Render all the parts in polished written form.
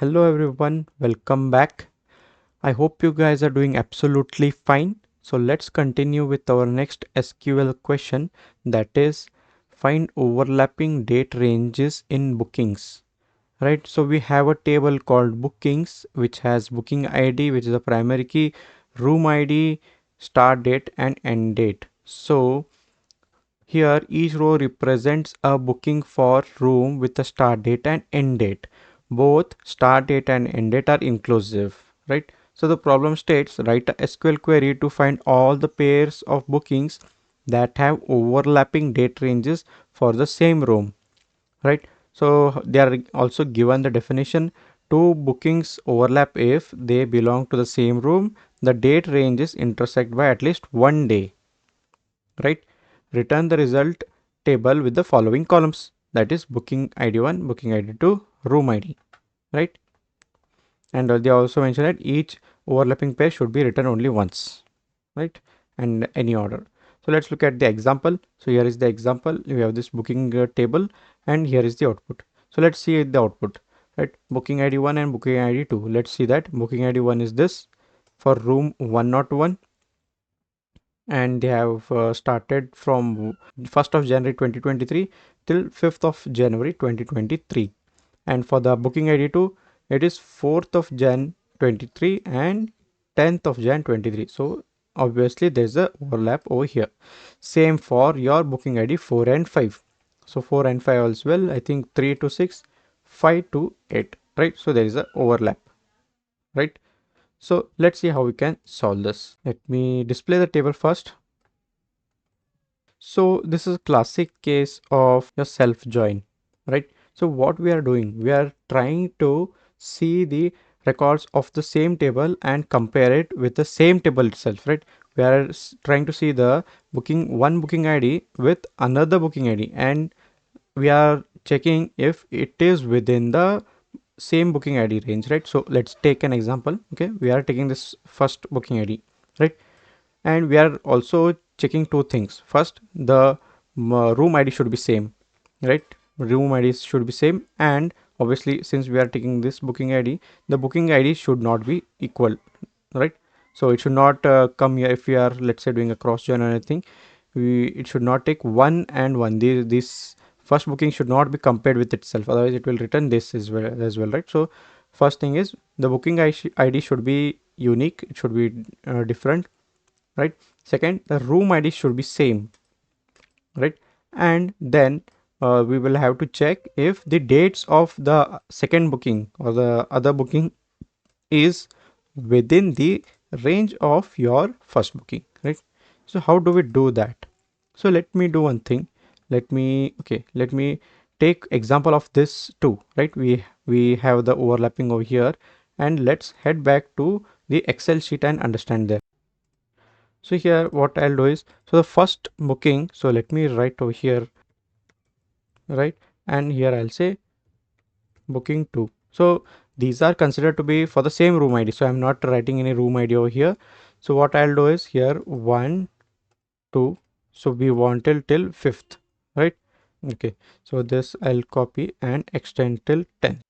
Hello everyone, welcome back. I hope you guys are doing absolutely fine. So let's continue with our next SQL question, that is find overlapping date ranges in bookings. Right, so we have a table called bookings which has booking ID, which is a primary key, room ID, start date and end date. So here each row represents a booking for room with a start date and end date. Both start date and end date are inclusive, right? So the problem states write a SQL query to find all the pairs of bookings that have overlapping date ranges for the same room, right? So they are also given the definition: two bookings overlap if they belong to the same room, the date ranges intersect by at least one day, right? Return the result table with the following columns, that is booking ID1, booking ID2, room ID, right? And they also mention that each overlapping pair should be written only once, right? And any order. So let's look at the example. So here is the example. We have this booking table and here is the output. So let's see the output, right? Booking ID1 and booking ID2. Let's see that booking ID1 is this for room 101, and they have started from 1st of January 2023 till 5th of January 2023. And for the booking ID2, it is 4th of Jan 23 and 10th of Jan 23. So obviously there's a overlap over here. Same for your booking ID 4 and 5. So 4 and 5 as well. I think 3 to 6, 5 to 8, right? So there is a overlap, right? So let's see how we can solve this. Let me display the table first. So this is a classic case of your self join, right? So what we are doing, we are trying to see the records of the same table and compare it with the same table itself, right? We are trying to see the booking ID with another booking ID, and we are checking if it is within the same booking ID range, right? So let's take an example. Okay, we are taking this first booking ID, right? And we are also checking two things. First, the room ID should be same, right? Room ID should be same, and obviously since we are taking this booking ID, the booking ID should not be equal, right? So it should not come here. If we are, let's say, doing a cross join or anything, it should not take 1 and 1. This first booking should not be compared with itself, otherwise it will return this as well, right? So first thing is the booking ID should be unique, it should be different, right? Second, the room ID should be same, right? And then we will have to check if the dates of the second booking or the other booking is within the range of your first booking, right? So how do we do that? So let me do one thing. Let me take example of this too, right? We have the overlapping over here, and let's head back to the Excel sheet and understand that. So here what I'll do is, so the first booking, so let me write over here, right? And here I'll say booking 2. So these are considered to be for the same room ID. So I'm not writing any room ID over here. So what I'll do is here 1, 2. So we want till 5th, right? Okay. So this I'll copy and extend till 10.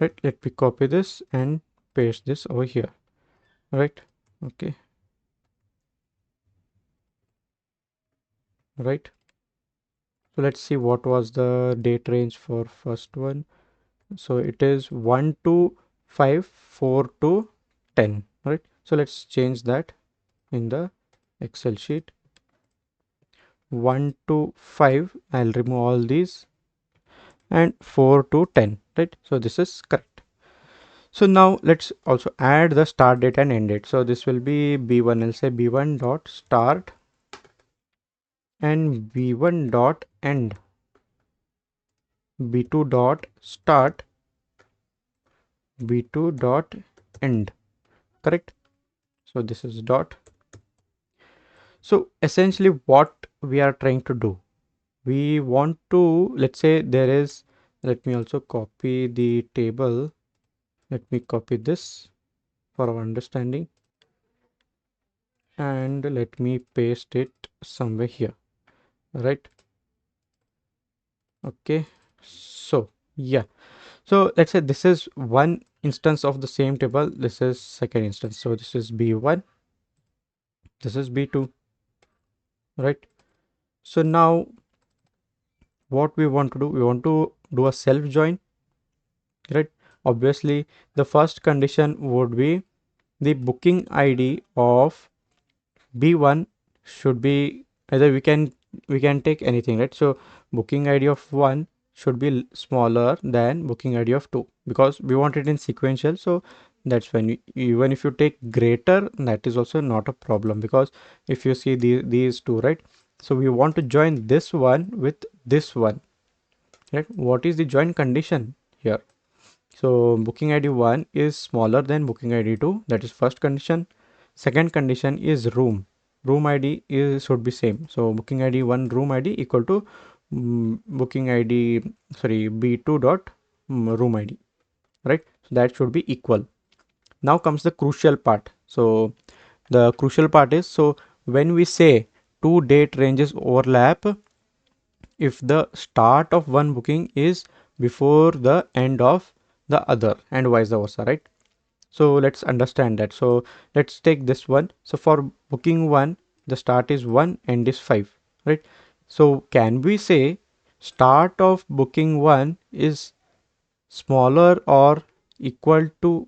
Right. Let me copy this and paste this over here. Right. Okay. Right. So let's see what was the date range for first one. So it is 1 to 5, 4 to 10, right? So let's change that in the Excel sheet. 1 to 5, I'll remove all these, and 4 to 10, right? So this is correct. So now let's also add the start date and end date. So this will be B1. I'll say B1 dot start and B1 dot end. B2 dot start, B2 dot end, correct? So this is dot. So essentially what we are trying to do, we want to, let's say there is, let me also copy the table. Let me copy this for our understanding, and let me paste it somewhere here, right? Okay. So yeah, So let's say this is one instance of the same table, this is second instance, so this is B1, this is B2, right? So now what we want to do, we want to do a self join, right? Obviously the first condition would be the booking ID of B1 should be either we can take anything, right? So booking ID of 1 should be smaller than booking ID of 2 because we want it in sequential. So that's when even if you take greater, that is also not a problem because if you see these two, right? So we want to join this one with this one, right? What is the join condition here? So booking ID 1 is smaller than booking ID 2. That is first condition. Second condition is room. Room ID is should be same. So booking ID 1 room ID equal to booking ID B2 dot room ID, right? So that should be equal. Now comes the crucial part. So the crucial part is, so when we say two date ranges overlap, if the start of one booking is before the end of the other and vice versa, right? So let's understand that. So let's take this one. So for booking 1, the start is 1, end is 5, right? So can we say start of booking 1 is smaller or equal to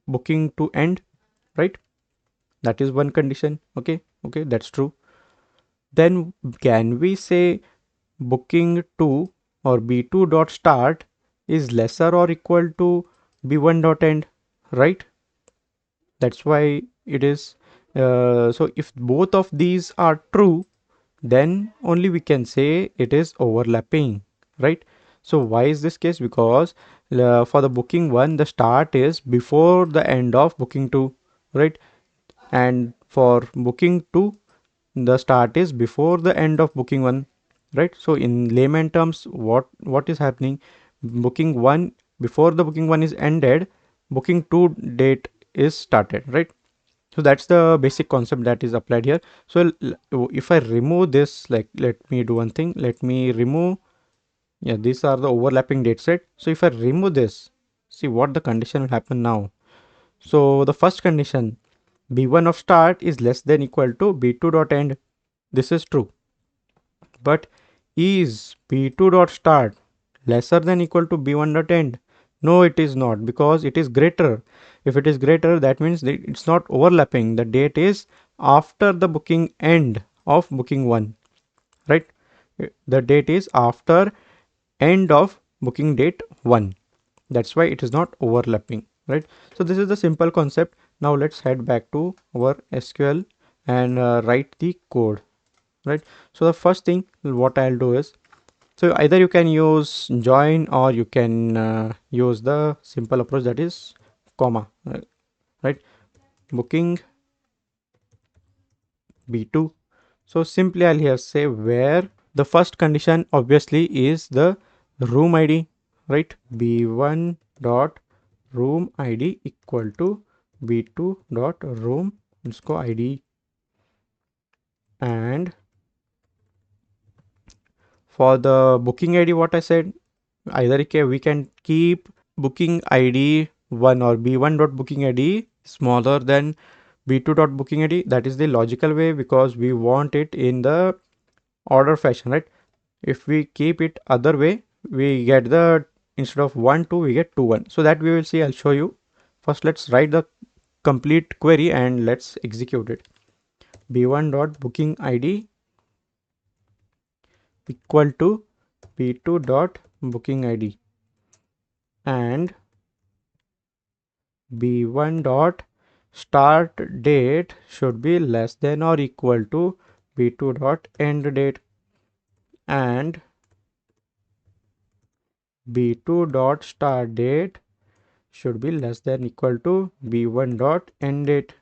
booking to end, right? That is one condition. Okay, that's true. Then can we say booking 2 or B2 dot start is lesser or equal to B1 dot end, right? That's why it is. So if both of these are true, then only we can say it is overlapping, right? So why is this case? Because for the booking 1 the start is before the end of booking 2, right? And for booking 2 the start is before the end of booking 1, right? So in layman terms, what is happening, booking 1 before the booking 1 is ended, booking 2 date is started, right? So that's the basic concept that is applied here. So if I remove this, like let me do one thing, let me remove, yeah, these are the overlapping dates, right? So if I remove this, see what the condition will happen now. So the first condition, B1 of start is less than equal to B2 dot end. This is true. But is B2 dot start lesser than equal to B1 dot end? No, it is not, because it is greater. If it is greater, that means that it's not overlapping. The date is after the booking end of booking 1, right? The date is after end of booking date 1. That's why it is not overlapping, right? So this is the simple concept. Now let's head back to our SQL and write the code, right? So the first thing what I'll do is, so either you can use join or you can use the simple approach, that is comma, right? Booking B2. So simply I'll here say where the first condition obviously is the room ID, right? B1 dot room ID equal to B2 dot room underscore ID, and for the booking ID what I said, either we can keep booking ID 1 or B1 dot booking ID smaller than B2 dot booking ID. That is the logical way because we want it in the order fashion, right? If we keep it other way, we get the, instead of 1 2 we get 2 1. So that we will see. I'll show you. First let's write the complete query and let's execute it. B1 dot booking ID equal to B2 dot booking ID, and B1 dot start date should be less than or equal to B2 dot end date, and B2 dot start date should be less than equal to B1 dot end date,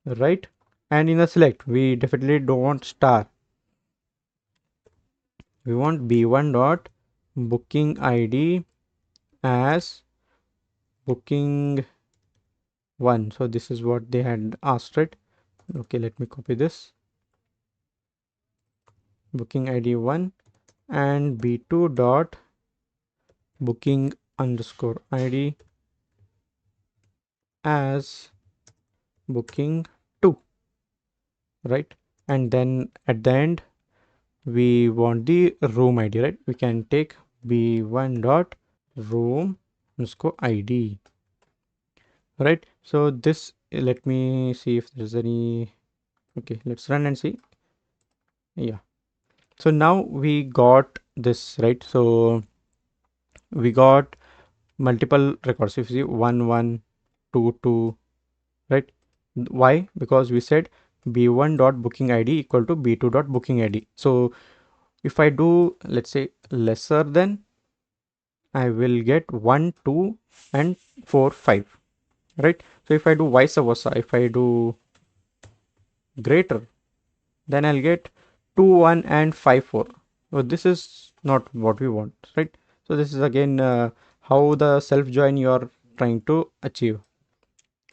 right? And in a select we definitely don't want star, we want B1 dot booking ID as booking 1. So this is what they had asked, right? Okay, let me copy this, booking ID 1, and B2 dot booking underscore ID as booking 2, right? And then at the end we want the room ID, right? We can take b1 dot room underscore ID, right? So this, let me see if there's any. Okay, let's run and see. Yeah, so now we got this, right? So we got multiple records. If you see 1 1 2 2, right? Why? Because we said b1 dot booking ID equal to b2 dot booking ID. So if I do, let's say, lesser than, I will get 1 2 and 4 5, right? So if I do vice versa, if I do greater, then I'll get 2 1 and 5 4. So this is not what we want, right? So this is again how the self join you are trying to achieve,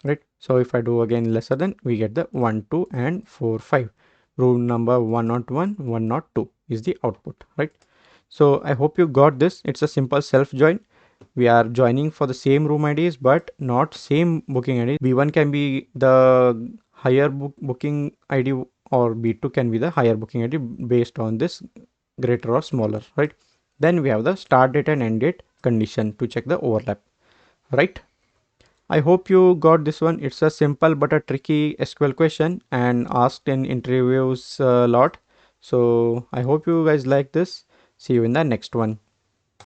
right? So if I do again lesser than, we get the 1 2 and 4 5. Rule number 101 102 is the output, right? So I hope you got this. It's a simple self join. We are joining for the same room IDs but not same booking IDs. B1 can be the higher booking ID, or B2 can be the higher booking ID based on this greater or smaller, right? Then we have the start date and end date condition to check the overlap, right? I hope you got this one. It's a simple but a tricky SQL question and asked in interviews a lot. So I hope you guys like this. See you in the next one.